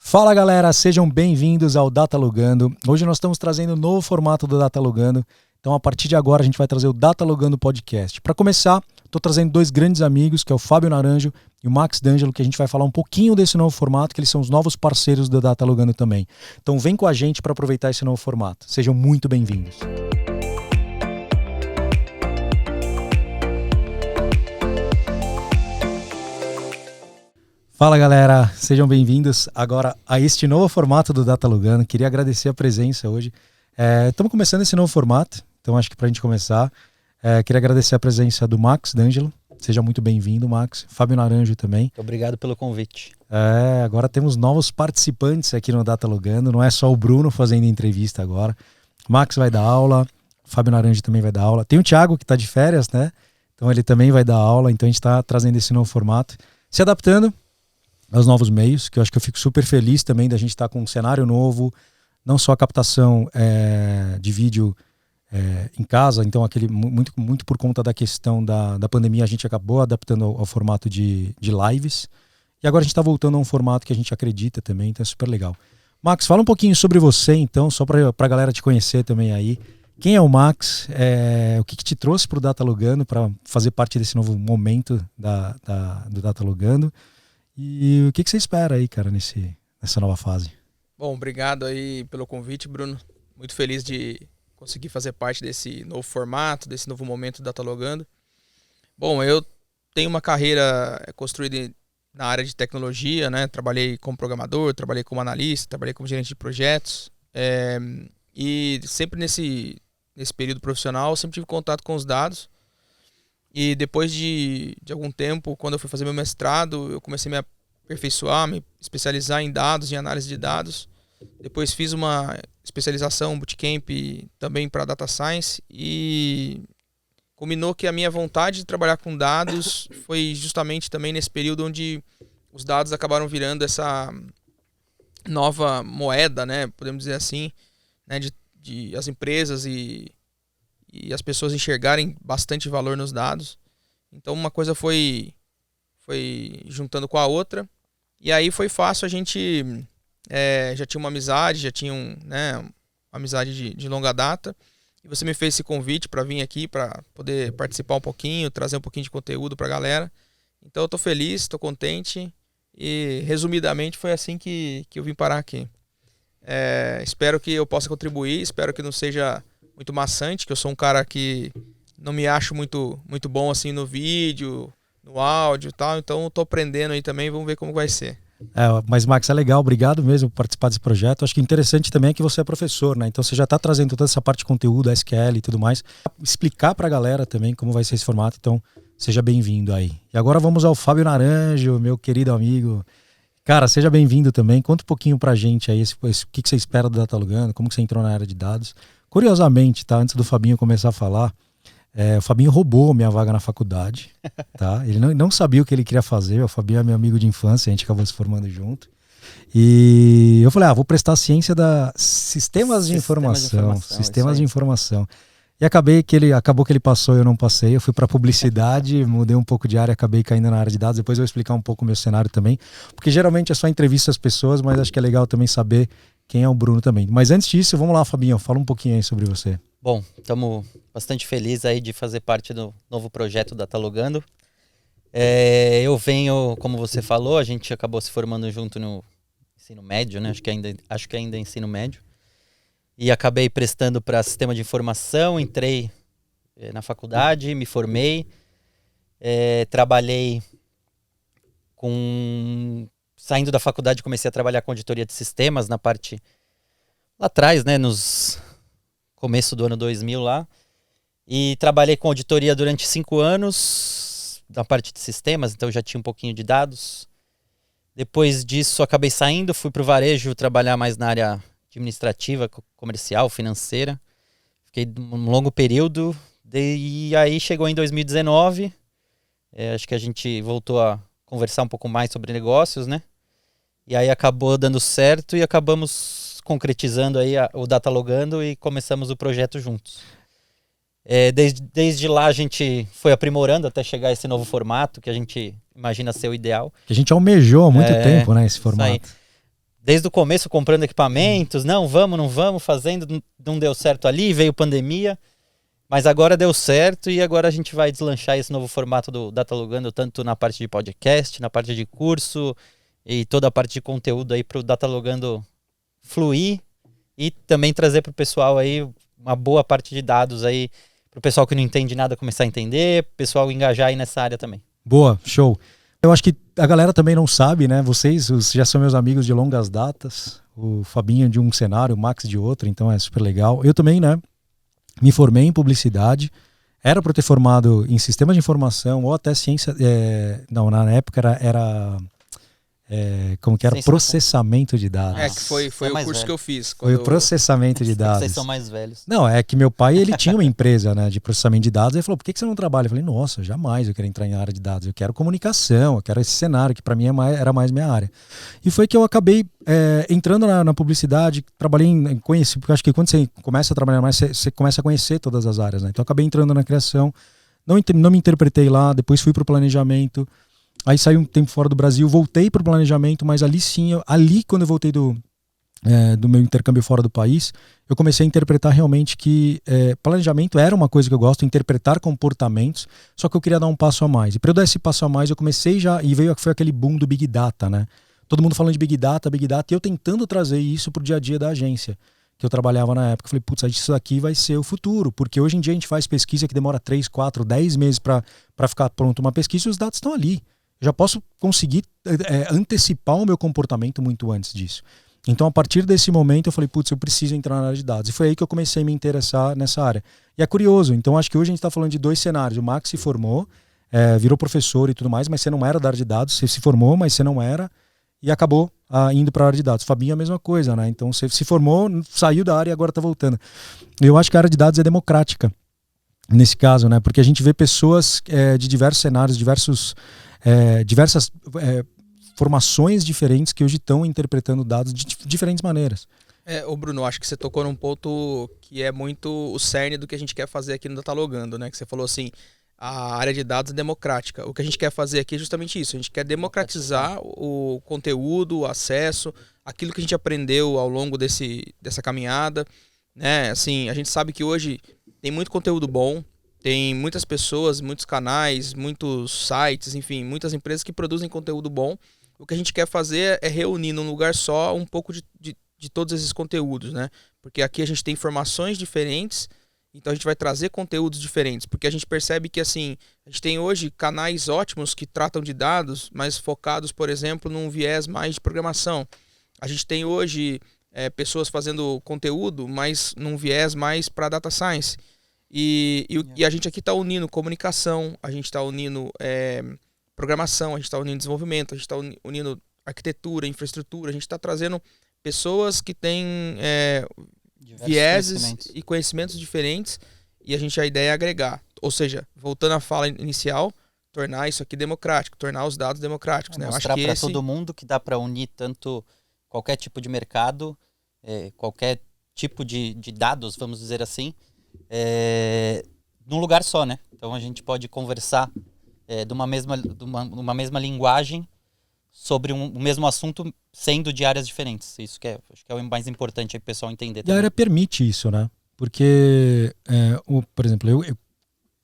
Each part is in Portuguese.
Fala galera, sejam bem-vindos ao Datalogando. Hoje nós estamos trazendo um novo formato do Datalogando. Então a partir de agora a gente vai trazer o Datalogando Podcast. Para começar, estou trazendo dois grandes amigos, que é o Fábio Naranjo e o Max D'Angelo, que a gente vai falar um pouquinho desse novo formato, que eles são os novos parceiros do Datalogando também. Então vem com a gente para aproveitar esse novo formato. Sejam muito bem-vindos. Fala galera, sejam bem-vindos agora a este novo formato do Datalogando. Queria agradecer a presença hoje. Estamos começando esse novo formato, então acho que para a gente começar, queria agradecer a presença do Max D'Angelo. Seja muito bem-vindo, Max. Fábio Naranjo também. Obrigado pelo convite. Agora temos novos participantes aqui no Datalogando, não é só o Bruno fazendo entrevista agora. O Max vai dar aula, o Fábio Naranjo também vai dar aula. Tem o Thiago que está de férias, né? Então ele também vai dar aula, então a gente está trazendo esse novo formato. Se adaptando aos novos meios, que eu acho que eu fico super feliz também da gente estar com um cenário novo, não só a captação de vídeo em casa, então muito por conta da questão da pandemia a gente acabou adaptando ao formato de lives, e agora a gente está voltando a um formato que a gente acredita também, então é super legal. Max, fala um pouquinho sobre você então, só para a galera te conhecer também aí. Quem é o Max? O que te trouxe para o Datalogando, para fazer parte desse novo momento do Datalogando? E o que você espera aí, cara, nessa nova fase? Bom, obrigado aí pelo convite, Bruno. Muito feliz de conseguir fazer parte desse novo formato, desse novo momento do Datalogando. Bom, eu tenho uma carreira construída na área de tecnologia, né? Trabalhei como programador, trabalhei como analista, trabalhei como gerente de projetos. E sempre nesse período profissional, eu sempre tive contato com os dados. E depois de algum tempo, quando eu fui fazer meu mestrado, eu comecei a me aperfeiçoar, me especializar em dados, em análise de dados. Depois fiz uma especialização, um bootcamp também para Data Science, e culminou que a minha vontade de trabalhar com dados foi justamente também nesse período onde os dados acabaram virando essa nova moeda, né, podemos dizer assim, né, de as empresas e as pessoas enxergarem bastante valor nos dados. Então uma coisa foi juntando com a outra, e aí foi fácil, a gente já tinha uma amizade, uma amizade de longa data, e você me fez esse convite para vir aqui, para poder participar um pouquinho, trazer um pouquinho de conteúdo para a galera. Então eu estou feliz, estou contente, e resumidamente foi assim que eu vim parar aqui. Espero que eu possa contribuir, espero que não seja muito maçante, que eu sou um cara que não me acho muito bom assim no vídeo, no áudio e tal, então eu tô aprendendo aí também, vamos ver como vai ser. Mas Max, é legal, obrigado mesmo por participar desse projeto. Acho que interessante também é que você é professor, né? Então você já está trazendo toda essa parte de conteúdo, SQL e tudo mais, explicar para a galera também como vai ser esse formato, então seja bem-vindo aí. E agora vamos ao Fábio Naranjo, meu querido amigo. Cara, seja bem-vindo também, conta um pouquinho pra gente aí o que você espera do Datalogando, como que você entrou na área de dados. Curiosamente, tá? Antes do Fabinho começar a falar, o Fabinho roubou minha vaga na faculdade, tá? Ele não sabia o que ele queria fazer, o Fabinho é meu amigo de infância, a gente acabou se formando junto. E eu falei, vou prestar ciência da sistemas de informação. E acabou que ele passou e eu não passei, eu fui para publicidade, mudei um pouco de área, acabei caindo na área de dados, depois eu vou explicar um pouco o meu cenário também, porque geralmente é só entrevista as pessoas, mas acho que é legal também saber quem é o Bruno também. Mas antes disso, vamos lá, Fabinho, fala um pouquinho aí sobre você. Bom, estamos bastante felizes aí de fazer parte do novo projeto Datalogando. Eu venho, como você falou, a gente acabou se formando junto no ensino médio, né? Acho que ainda é ensino médio. E acabei prestando para sistema de informação, entrei na faculdade, me formei, trabalhei saindo da faculdade, comecei a trabalhar com auditoria de sistemas na parte lá atrás, né, nos começo do ano 2000 lá, e trabalhei com auditoria durante 5 anos na parte de sistemas, então já tinha um pouquinho de dados. Depois disso acabei saindo, fui para o varejo trabalhar mais na área administrativa, comercial, financeira. Fiquei um longo período, e aí chegou em 2019, acho que a gente voltou a conversar um pouco mais sobre negócios, né? E aí acabou dando certo e acabamos concretizando aí o Datalogando e começamos o projeto juntos. Desde lá a gente foi aprimorando até chegar a esse novo formato que a gente imagina ser o ideal. Que a gente almejou há muito tempo, né, esse formato. desde o começo comprando equipamentos, não vamos, fazendo, não deu certo ali, veio pandemia, mas agora deu certo e agora a gente vai deslanchar esse novo formato do Datalogando, tanto na parte de podcast, na parte de curso e toda a parte de conteúdo aí para o Datalogando fluir e também trazer para o pessoal aí uma boa parte de dados aí, para o pessoal que não entende nada começar a entender, pessoal engajar aí nessa área também. Boa, show. Eu acho que a galera também não sabe, né? Vocês já são meus amigos de longas datas. O Fabinho de um cenário, o Max de outro, então é super legal. Eu também, né? Me formei em publicidade. Era para ter formado em sistemas de informação ou até ciência... não, na época era como que era? Ciência processamento de dados. Que foi o curso que eu fiz. Foi o processamento de dados. Vocês são mais velhos. Não, é que meu pai, ele tinha uma empresa, né, de processamento de dados. Ele falou, por que você não trabalha? Eu falei, nossa, jamais eu quero entrar em área de dados. Eu quero comunicação, eu quero esse cenário, que para mim era mais minha área. E foi que eu acabei entrando na publicidade, trabalhei conheci, porque acho que quando você começa a trabalhar mais, você começa a conhecer todas as áreas, né? Então eu acabei entrando na criação, não me interpretei lá, depois fui para o planejamento. Aí saí um tempo fora do Brasil, voltei para o planejamento, mas ali sim, quando eu voltei do meu intercâmbio fora do país, eu comecei a interpretar realmente que planejamento era uma coisa que eu gosto, interpretar comportamentos, só que eu queria dar um passo a mais. E para eu dar esse passo a mais, eu comecei foi aquele boom do Big Data, né? Todo mundo falando de Big Data, e eu tentando trazer isso para o dia a dia da agência que eu trabalhava na época. Eu falei, putz, isso aqui vai ser o futuro, porque hoje em dia a gente faz pesquisa que demora 3, 4, 10 meses para ficar pronto uma pesquisa e os dados estão ali. Eu já posso conseguir antecipar o meu comportamento muito antes disso. Então, a partir desse momento, eu falei, putz, eu preciso entrar na área de dados. E foi aí que eu comecei a me interessar nessa área. E é curioso, então acho que hoje a gente está falando de 2 cenários. O Max se formou, virou professor e tudo mais, mas você não era da área de dados. Você se formou, mas você não era, e acabou indo para a área de dados. Fabinho é a mesma coisa, né? Então, você se formou, saiu da área e agora está voltando. Eu acho que a área de dados é democrática, nesse caso, né? Porque a gente vê pessoas de diversos cenários, diversas formações diferentes que hoje estão interpretando dados de diferentes maneiras. Bruno, acho que você tocou num ponto que é muito o cerne do que a gente quer fazer aqui no Datalogando, né? Que você falou assim, a área de dados é democrática. O que a gente quer fazer aqui é justamente isso. A gente quer democratizar o conteúdo, o acesso, aquilo que a gente aprendeu ao longo dessa caminhada, né? Assim, a gente sabe que hoje tem muito conteúdo bom, tem muitas pessoas, muitos canais, muitos sites, enfim, muitas empresas que produzem conteúdo bom. O que a gente quer fazer é reunir num lugar só um pouco de todos esses conteúdos, né? Porque aqui a gente tem informações diferentes, então a gente vai trazer conteúdos diferentes. Porque a gente percebe que, assim, a gente tem hoje canais ótimos que tratam de dados, mas focados, por exemplo, num viés mais de programação. A gente tem hoje pessoas fazendo conteúdo, mas num viés mais para data science. E a gente aqui está unindo comunicação, a gente está unindo programação, a gente está unindo desenvolvimento, a gente está unindo arquitetura, infraestrutura, a gente está trazendo pessoas que têm vieses e conhecimentos diferentes, e a ideia é agregar. Ou seja, voltando à fala inicial, tornar isso aqui democrático, tornar os dados democráticos. Né? Mostrar para todo mundo que dá para unir tanto qualquer tipo de mercado, qualquer tipo de dados, vamos dizer assim, num lugar só, né? Então a gente pode conversar de uma mesma linguagem sobre o mesmo assunto, sendo de áreas diferentes. Isso que acho que é o mais importante aí o pessoal entender também. E a área permite isso, né? Porque, por exemplo,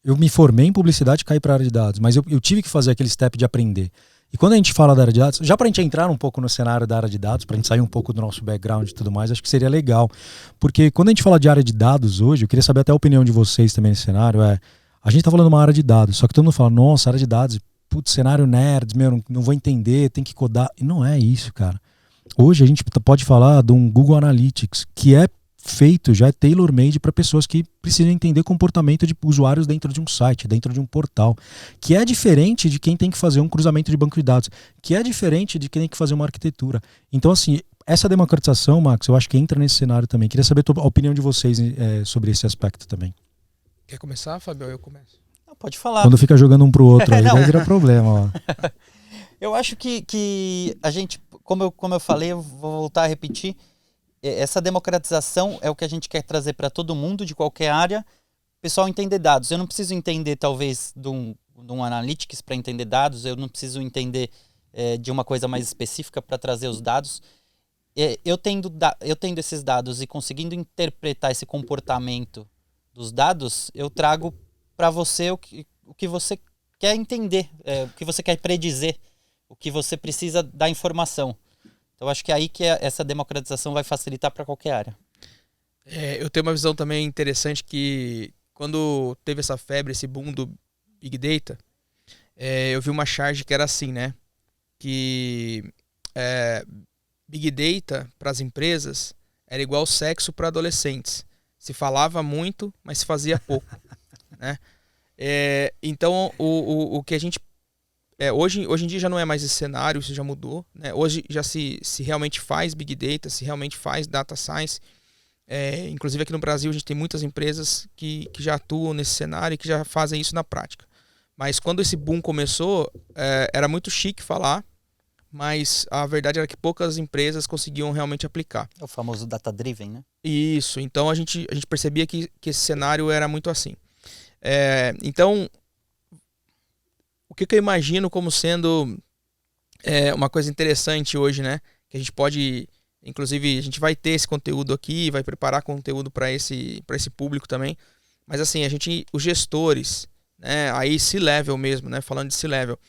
eu me formei em publicidade e caí para a área de dados, mas eu tive que fazer aquele step de aprender. E quando a gente fala da área de dados, já para a gente entrar um pouco no cenário da área de dados, para a gente sair um pouco do nosso background e tudo mais, acho que seria legal. Porque quando a gente fala de área de dados hoje, eu queria saber até a opinião de vocês também nesse cenário, a gente está falando de uma área de dados, só que todo mundo fala, nossa, área de dados, putz, cenário nerd, não vou entender, tem que codar. E não é isso, cara. Hoje a gente pode falar de um Google Analytics, que é feito, já é tailor-made para pessoas que precisam entender comportamento de usuários dentro de um site, dentro de um portal, que é diferente de quem tem que fazer um cruzamento de banco de dados, que é diferente de quem tem que fazer uma arquitetura. Então, assim, essa democratização, Max, eu acho que entra nesse cenário também. Queria saber a opinião de vocês sobre esse aspecto também. Quer começar, Fábio? Eu começo. Não, pode falar. Quando fica jogando um pro outro, aí vai virar problema. Ó. Eu acho que a gente, como eu falei, eu vou voltar a repetir, essa democratização é o que a gente quer trazer para todo mundo, de qualquer área, o pessoal entender dados. Eu não preciso entender, talvez, de um Analytics para entender dados, eu não preciso entender de uma coisa mais específica para trazer os dados. eu tendo esses dados e conseguindo interpretar esse comportamento dos dados, eu trago para você o que você quer entender, o que você quer predizer, o que você precisa da informação. Então, acho que é aí que essa democratização vai facilitar para qualquer área. Eu tenho uma visão também interessante que quando teve essa febre, esse boom do Big Data, eu vi uma charge que era assim, né? Que Big Data para as empresas era igual sexo para adolescentes. Se falava muito, mas se fazia pouco. Né? Então, o que a gente... hoje em dia já não é mais esse cenário, isso já mudou. Né? Hoje já se realmente faz Big Data, se realmente faz Data Science. Inclusive aqui no Brasil a gente tem muitas empresas que já atuam nesse cenário e que já fazem isso na prática. Mas quando esse boom começou, era muito chique falar, mas a verdade era que poucas empresas conseguiam realmente aplicar. É o famoso data-driven, né? Isso, então a gente percebia que esse cenário era muito assim. Então, o que eu imagino como sendo uma coisa interessante hoje, né? Que a gente pode, inclusive, a gente vai ter esse conteúdo aqui, vai preparar conteúdo para esse público também. Mas assim, os gestores, né? Aí C-level mesmo, né? Falando de C-level,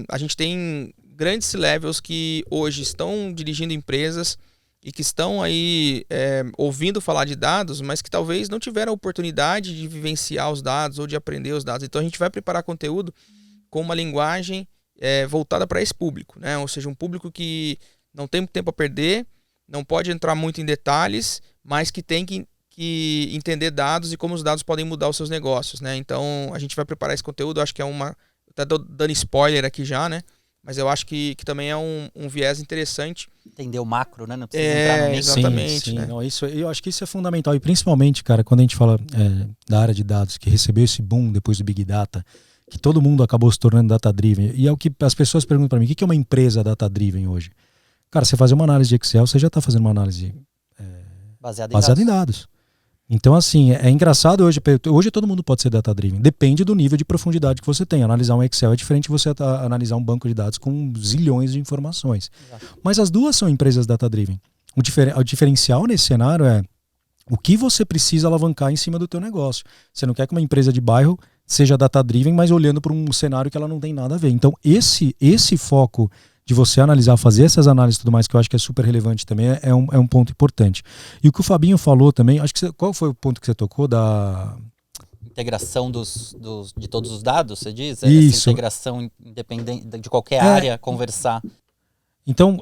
a gente tem grandes C-levels que hoje estão dirigindo empresas e que estão aí ouvindo falar de dados, mas que talvez não tiveram a oportunidade de vivenciar os dados ou de aprender os dados. Então a gente vai preparar conteúdo com uma linguagem voltada para esse público, né? Ou seja, um público que não tem muito tempo a perder, não pode entrar muito em detalhes, mas que tem que entender dados e como os dados podem mudar os seus negócios, né? Então a gente vai preparar esse conteúdo, acho que até dando spoiler aqui já, né? Mas eu acho que também é um viés interessante. Entender o macro, né? Não precisa entrar no meio. Exatamente. Sim. Né? Não, eu acho que isso é fundamental. E principalmente, cara, quando a gente fala da área de dados, que recebeu esse boom depois do Big Data, que todo mundo acabou se tornando data-driven. E é o que as pessoas perguntam para mim, o que é uma empresa data-driven hoje? Cara, você fazer uma análise de Excel, você já está fazendo uma análise baseada em dados. Então, assim, é engraçado hoje todo mundo pode ser data-driven. Depende do nível de profundidade que você tem. Analisar um Excel é diferente de você analisar um banco de dados com zilhões de informações. Exato. Mas as duas são empresas data-driven. O diferencial nesse cenário é o que você precisa alavancar em cima do teu negócio. Você não quer que uma empresa de bairro seja data-driven, mas olhando para um cenário que ela não tem nada a ver. Então, esse foco de você analisar, fazer essas análises e tudo mais, que eu acho que é super relevante também, é um ponto importante. E o que o Fabinho falou também, acho que qual foi o ponto que você tocou da... Integração de todos os dados, você diz? Isso. Essa integração independente de qualquer área, conversar. Então,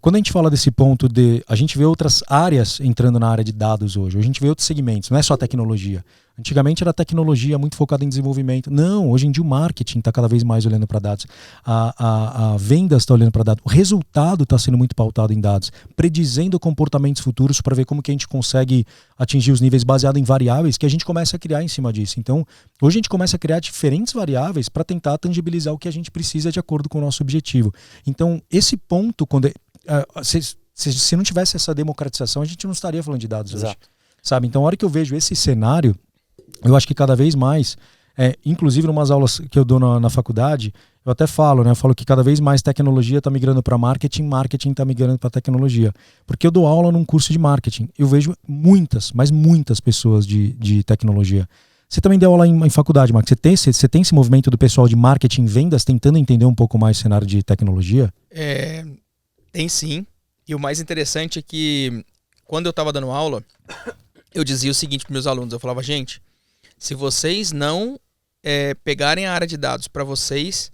quando a gente fala desse ponto a gente vê outras áreas entrando na área de dados hoje, a gente vê outros segmentos, não é só tecnologia. Antigamente era tecnologia muito focada em desenvolvimento. Não, hoje em dia o marketing está cada vez mais olhando para dados. A vendas está olhando para dados. O resultado está sendo muito pautado em dados, predizendo comportamentos futuros para ver como que a gente consegue atingir os níveis baseado em variáveis que a gente começa a criar em cima disso. Então, hoje a gente começa a criar diferentes variáveis para tentar tangibilizar o que a gente precisa de acordo com o nosso objetivo. Então, esse ponto, se não tivesse essa democratização, a gente não estaria falando de dados hoje. Sabe? Então, a hora que eu vejo esse cenário, eu acho que cada vez mais, inclusive em umas aulas que eu dou na faculdade, eu até falo, né? Eu falo que cada vez mais tecnologia está migrando para marketing está migrando para tecnologia. Porque eu dou aula num curso de marketing. Eu vejo muitas pessoas de tecnologia. Você também deu aula em faculdade, Marcos. Você tem esse movimento do pessoal de marketing e vendas tentando entender um pouco mais o cenário de tecnologia? Tem sim. E o mais interessante é que quando eu estava dando aula, eu dizia o seguinte para meus alunos. Eu falava, gente, se vocês não pegarem a área de dados para vocês,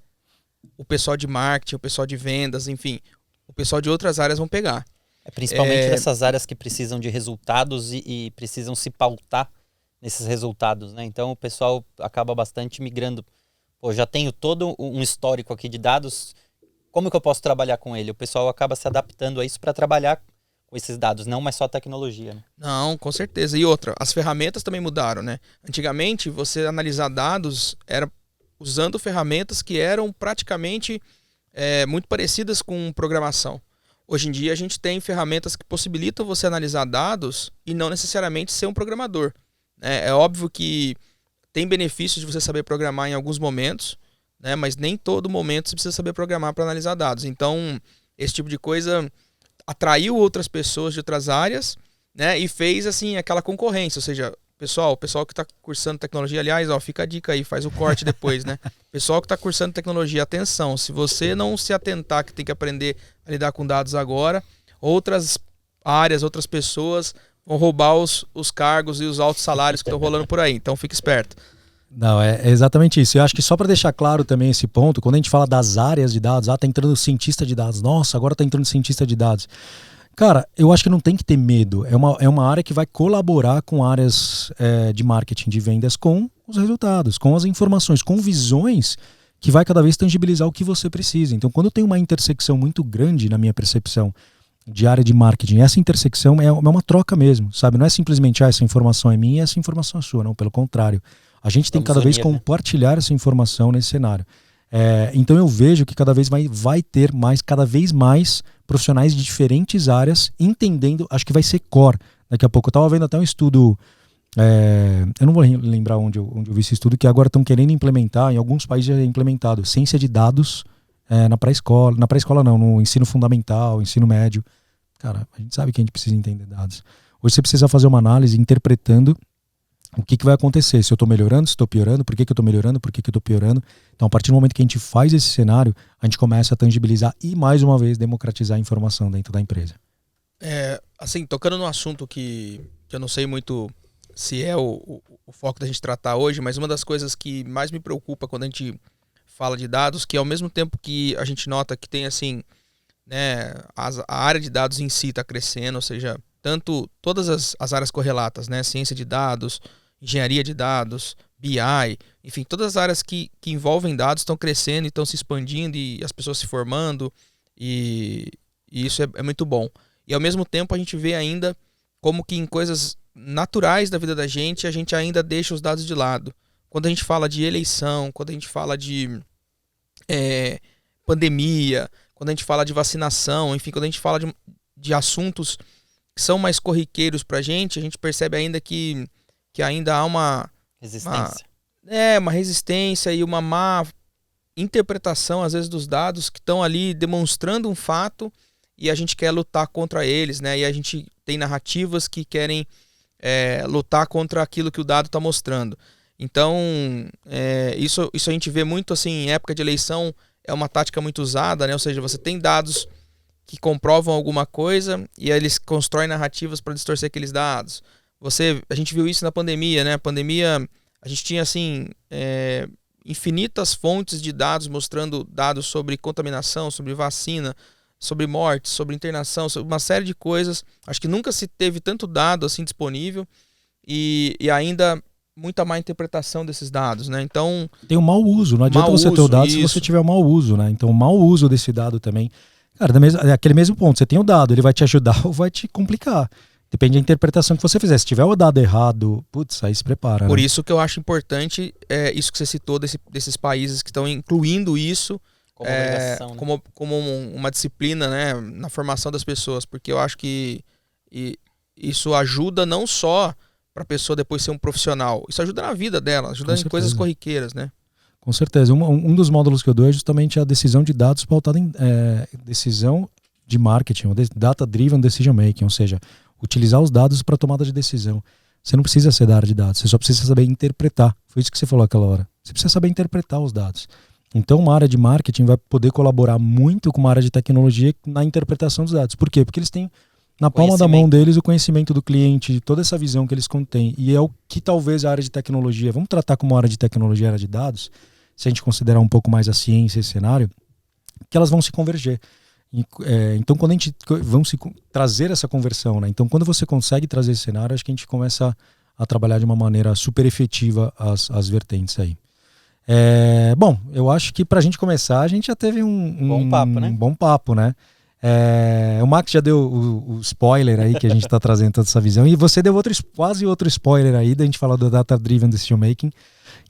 o pessoal de marketing, o pessoal de vendas, enfim, o pessoal de outras áreas vão pegar. Principalmente nessas áreas que precisam de resultados e precisam se pautar nesses resultados, né? Então o pessoal acaba bastante migrando. Pô, já tenho todo um histórico aqui de dados, como que eu posso trabalhar com ele? O pessoal acaba se adaptando a isso para trabalhar com esses dados, não mais só a tecnologia, né? Não, com certeza. E outra, as ferramentas também mudaram, né? Antigamente, você analisar dados era usando ferramentas que eram praticamente muito parecidas com programação. Hoje em dia, a gente tem ferramentas que possibilitam você analisar dados e não necessariamente ser um programador. É óbvio que tem benefícios de você saber programar em alguns momentos, né? Mas nem todo momento você precisa saber programar para analisar dados. Então, esse tipo de coisa atraiu outras pessoas de outras áreas, né? E fez, assim, aquela concorrência. Ou seja, o pessoal que está cursando tecnologia, aliás, ó, fica a dica aí, faz o corte depois, né? Pessoal que está cursando tecnologia, atenção, se você não se atentar que tem que aprender a lidar com dados agora, outras áreas, outras pessoas vão roubar os cargos e os altos salários que estão rolando por aí. Então fique esperto. Não, é exatamente isso. Eu acho que só para deixar claro também esse ponto, quando a gente fala das áreas de dados, tá entrando cientista de dados, nossa, agora tá entrando cientista de dados. Cara, eu acho que não tem que ter medo. É uma área que vai colaborar com áreas de marketing, de vendas, com os resultados, com as informações, com visões que vai cada vez tangibilizar o que você precisa. Então, quando tem uma intersecção muito grande na minha percepção de área de marketing, essa intersecção é uma troca mesmo, sabe? Não é simplesmente essa informação é minha e essa informação é sua, não, pelo contrário. A gente tem que cada vez compartilhar essa informação nesse cenário. Então eu vejo que cada vez vai ter cada vez mais profissionais de diferentes áreas entendendo, acho que vai ser core daqui a pouco. Eu estava vendo até um estudo, eu não vou lembrar onde eu vi esse estudo, que agora estão querendo implementar, em alguns países já é implementado, ciência de dados na pré-escola não, no ensino fundamental, ensino médio. Cara, a gente sabe que a gente precisa entender dados. Hoje você precisa fazer uma análise interpretando o que vai acontecer, se eu estou melhorando, se estou piorando, por que eu estou melhorando, por que eu estou piorando. Então, a partir do momento que a gente faz esse cenário, a gente começa a tangibilizar e, mais uma vez, democratizar a informação dentro da empresa. Assim, tocando no assunto que eu não sei muito se é o foco da gente tratar hoje, mas uma das coisas que mais me preocupa quando a gente fala de dados, que ao mesmo tempo que a gente nota que tem, assim, né, a área de dados em si está crescendo, ou seja, tanto todas as áreas correlatas, né, ciência de dados, engenharia de dados, BI, enfim, todas as áreas que envolvem dados estão crescendo e estão se expandindo e as pessoas se formando e isso é muito bom. E ao mesmo tempo a gente vê ainda como que em coisas naturais da vida da gente a gente ainda deixa os dados de lado. Quando a gente fala de eleição, quando a gente fala de pandemia, quando a gente fala de vacinação, enfim, quando a gente fala de assuntos que são mais corriqueiros pra gente, a gente percebe ainda que ainda há uma resistência. Uma resistência e uma má interpretação, às vezes, dos dados que estão ali demonstrando um fato e a gente quer lutar contra eles, né? E a gente tem narrativas que querem lutar contra aquilo que o dado está mostrando. Então, isso a gente vê muito assim, em época de eleição, é uma tática muito usada, né? Ou seja, você tem dados que comprovam alguma coisa e aí eles constroem narrativas para distorcer aqueles dados. A gente viu isso na pandemia, né? A pandemia, a gente tinha assim infinitas fontes de dados mostrando dados sobre contaminação, sobre vacina, sobre morte, sobre internação, sobre uma série de coisas. Acho que nunca se teve tanto dado assim disponível e ainda muita má interpretação desses dados, né? Então tem um mau uso, não adianta você ter o dado se você tiver um mau uso, né? Então o mau uso desse dado também, cara, aquele mesmo ponto, você tem o dado, ele vai te ajudar ou vai te complicar. Depende da interpretação que você fizer. Se tiver o dado errado, putz, aí se prepara. Por né? isso que eu acho importante isso que você citou desses países que estão incluindo isso como uma disciplina, né, na formação das pessoas, porque eu acho que isso ajuda não só para a pessoa depois ser um profissional, isso ajuda na vida dela, ajuda em coisas corriqueiras, né? Com certeza. Um dos módulos que eu dou é justamente a decisão de dados pautada em decisão de marketing, Data Driven Decision Making, ou seja, utilizar os dados para tomada de decisão. Você não precisa ser da área de dados, você só precisa saber interpretar. Foi isso que você falou aquela hora. Você precisa saber interpretar os dados. Então, uma área de marketing vai poder colaborar muito com uma área de tecnologia na interpretação dos dados. Por quê? Porque eles têm na palma da mão deles o conhecimento do cliente, toda essa visão que eles contêm. E é o que talvez a área de tecnologia, vamos tratar como área de tecnologia, área de dados, se a gente considerar um pouco mais a ciência, esse cenário, que elas vão se converger. Então, quando a gente trazer essa conversão, né? Então, quando você consegue trazer esse cenário, acho que a gente começa a trabalhar de uma maneira super efetiva as vertentes aí. Bom, eu acho que pra gente começar, a gente já teve um bom papo, né? O Max já deu o spoiler aí que a gente está trazendo toda essa visão, e você deu quase outro spoiler aí da gente falar do Data Driven Decision Making,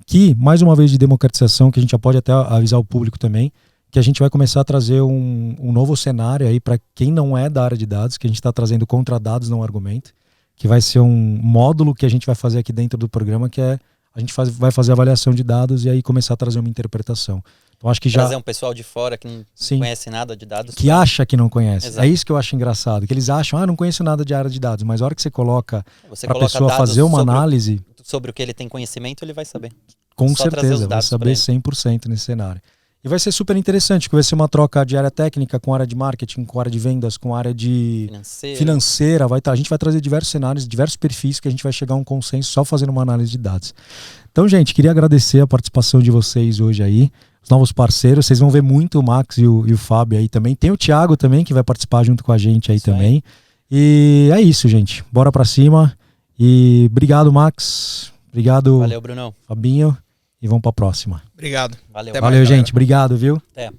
que, mais uma vez, de democratização, que a gente já pode até avisar o público também, que a gente vai começar a trazer um novo cenário aí para quem não é da área de dados, que a gente está trazendo contra dados não argumento, que vai ser um módulo que a gente vai fazer aqui dentro do programa, que a gente vai fazer avaliação de dados e aí começar a trazer uma interpretação. Então acho que já... Trazer um pessoal de fora que não Sim. conhece nada de dados. Que acha que não conhece. Exato. É isso que eu acho engraçado. Que eles acham, não conheço nada de área de dados. Mas a hora que você coloca Você para a coloca pessoa dados fazer uma análise, sobre o que ele tem conhecimento, ele vai saber. com Só trazer certeza, os vai dados saber pra ele. 100% nesse cenário. E vai ser super interessante, que vai ser uma troca de área técnica com área de marketing, com área de vendas, com área de financeira. A gente vai trazer diversos cenários, diversos perfis que a gente vai chegar a um consenso só fazendo uma análise de dados. Então, gente, queria agradecer a participação de vocês hoje aí, os novos parceiros. Vocês vão ver muito o Max e o Fábio aí também. Tem o Thiago também, que vai participar junto com a gente aí também. E é isso, gente. Bora pra cima. E obrigado, Max. Obrigado, valeu, Brunão. Fabinho. E vamos pra próxima. Obrigado. Valeu. Até mais, Valeu, galera. gente. Obrigado, viu? Até.